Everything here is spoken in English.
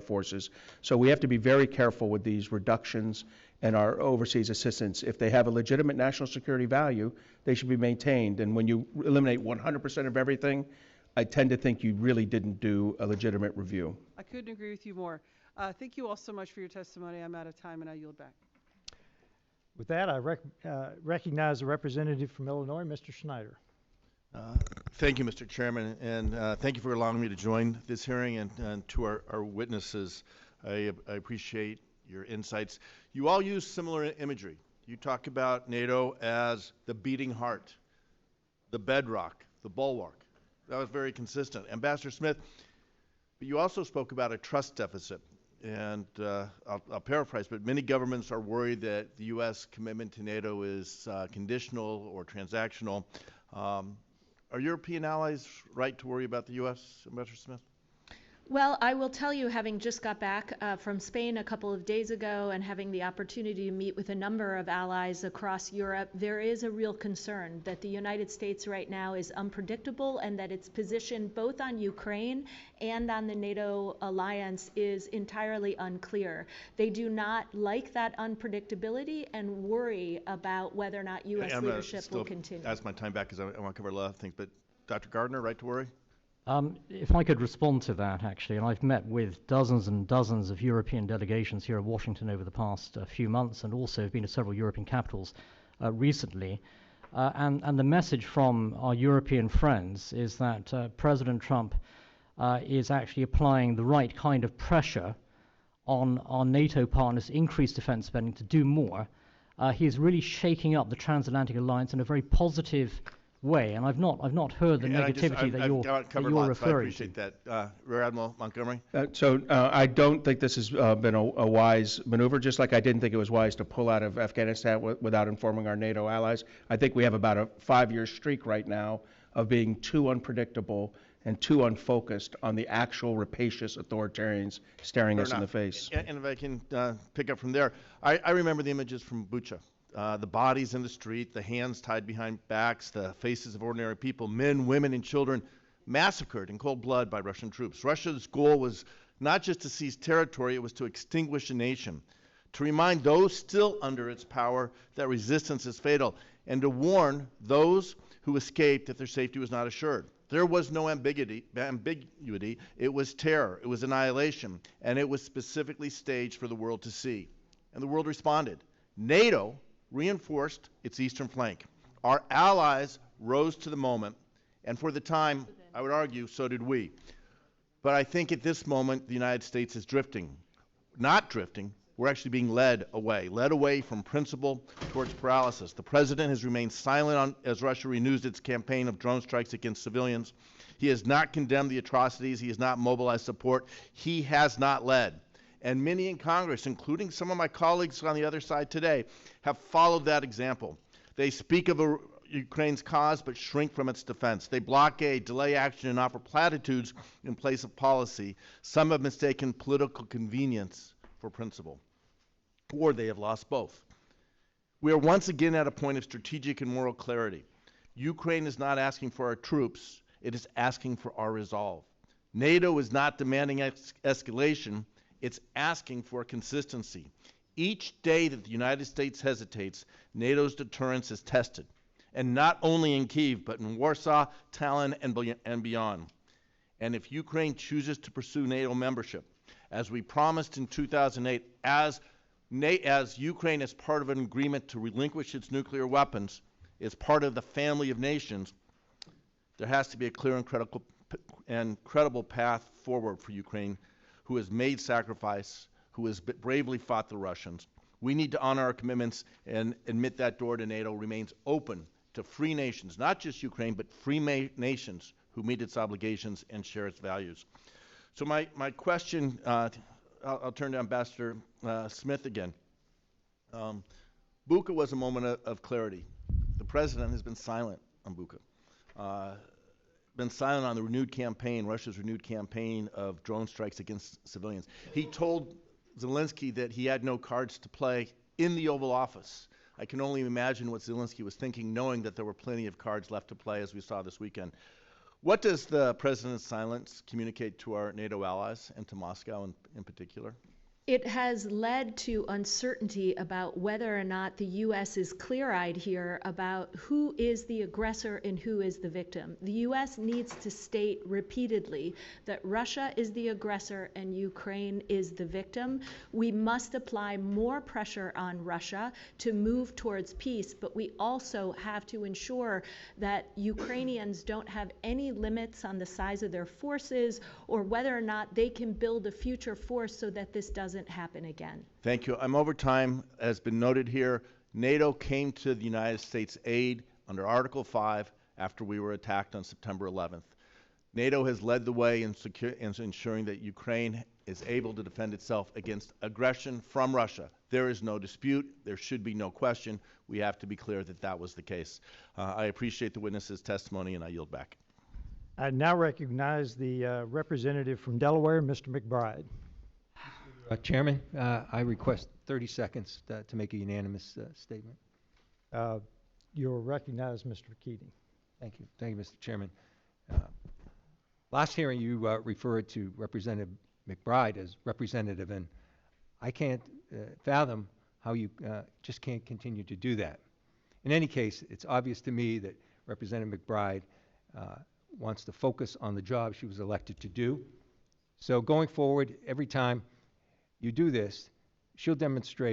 forces. So we have to be very careful with these reductions in our overseas assistance. If they have a legitimate national security value, they should be maintained. And when you eliminate 100% of everything, I tend to think you really didn't do a legitimate review. I couldn't agree with you more. Thank you all so much for your testimony. I'm out of time, and I yield back. With that, I recognize the representative from Illinois, Mr. Schneider. Thank you, Mr. Chairman, and thank you for allowing me to join this hearing, and to our witnesses. I appreciate your insights. You all use similar imagery. You talk about NATO as the beating heart, the bedrock, the bulwark. That was very consistent. Ambassador Smith, but you also spoke about a trust deficit. And I'll paraphrase, but many governments are worried that the U.S. commitment to NATO is conditional or transactional. Are European allies right to worry about the U.S., Ambassador Smith? Well, I will tell you, having just got back from Spain a couple of days ago and having the opportunity to meet with a number of allies across Europe, there is a real concern that the United States right now is unpredictable and that its position both on Ukraine and on the NATO alliance is entirely unclear. They do not like that unpredictability and worry about whether or not U.S. leadership will continue. That's my time back because I want to cover a lot of things. But Dr. Gardner, right to worry? If I could respond to that, actually, and I've met with dozens and dozens of European delegations here in Washington over the past few months, and also have been to several European capitals recently, and the message from our European friends is that President Trump is actually applying the right kind of pressure on our NATO partners to increase defense spending, to do more. He is really shaking up the transatlantic alliance in a very positive way, and I've not heard the negativity that you're referring to. I appreciate that. Rear Admiral Montgomery? I don't think this has been a wise maneuver, just like I didn't think it was wise to pull out of Afghanistan without informing our NATO allies. I think we have about a 5-year streak right now of being too unpredictable and too unfocused on the actual rapacious authoritarians staring us in the face. And if I can pick up from there, I remember the images from Bucha. The bodies in the street, the hands tied behind backs, the faces of ordinary people, men, women, and children massacred in cold blood by Russian troops. Russia's goal was not just to seize territory, it was to extinguish a nation, to remind those still under its power that resistance is fatal, and to warn those who escaped that their safety was not assured. There was no ambiguity. It was terror, it was annihilation, and it was specifically staged for the world to see. And the world responded. NATO reinforced its eastern flank. Our allies rose to the moment, and for the time, I would argue, so did we. But I think at this moment, the United States is drifting. Not drifting, we're actually being led away from principle towards paralysis. The president has remained silent as Russia renews its campaign of drone strikes against civilians. He has not condemned the atrocities. He has not mobilized support. He has not led. And many in Congress, including some of my colleagues on the other side today, have followed that example. They speak of Ukraine's cause but shrink from its defense. They blockade, delay action, and offer platitudes in place of policy. Some have mistaken political convenience for principle, or they have lost both. We are once again at a point of strategic and moral clarity. Ukraine is not asking for our troops, it is asking for our resolve. NATO is not demanding escalation, it's asking for consistency. Each day that the United States hesitates, NATO's deterrence is tested. And not only in Kyiv, but in Warsaw, Tallinn, and beyond. And if Ukraine chooses to pursue NATO membership, as we promised in 2008, as Ukraine is part of an agreement to relinquish its nuclear weapons, is part of the family of nations, there has to be a clear and credible path forward for Ukraine, who has made sacrifice, who has bravely fought the Russians. We need to honor our commitments and admit that door to NATO remains open to free nations, not just Ukraine, but free nations who meet its obligations and share its values. So my question, I'll turn to Ambassador Smith again. Bucha was a moment of clarity. The president has been silent on Bucha. Been silent on the renewed campaign, Russia's renewed campaign of drone strikes against civilians. He told Zelensky that he had no cards to play in the Oval Office. I can only imagine what Zelensky was thinking, knowing that there were plenty of cards left to play, as we saw this weekend. What does the president's silence communicate to our NATO allies and to Moscow in particular? It has led to uncertainty about whether or not the U.S. is clear-eyed here about who is the aggressor and who is the victim. The U.S. needs to state repeatedly that Russia is the aggressor and Ukraine is the victim. We must apply more pressure on Russia to move towards peace, but we also have to ensure that Ukrainians don't have any limits on the size of their forces or whether or not they can build a future force so that this doesn't happen again. Thank you. I'm over time. As been noted here, NATO came to the United States aid under Article 5 after we were attacked on September 11th. NATO has led the way in ensuring that Ukraine is able to defend itself against aggression from Russia. There is no dispute. There should be no question. We have to be clear that that was the case. I appreciate the witness's testimony, and I yield back. I now recognize the representative from Delaware, Mr. McBride. Chairman, I request 30 seconds to make a unanimous statement. You're recognized, Mr. Keating. Thank you. Thank you, Mr. Chairman. Last hearing, you referred to Representative McBride as representative, and I can't fathom how you just can't continue to do that. In any case, it's obvious to me that Representative McBride wants to focus on the job she was elected to do. So going forward, every time you do this, she'll demonstrate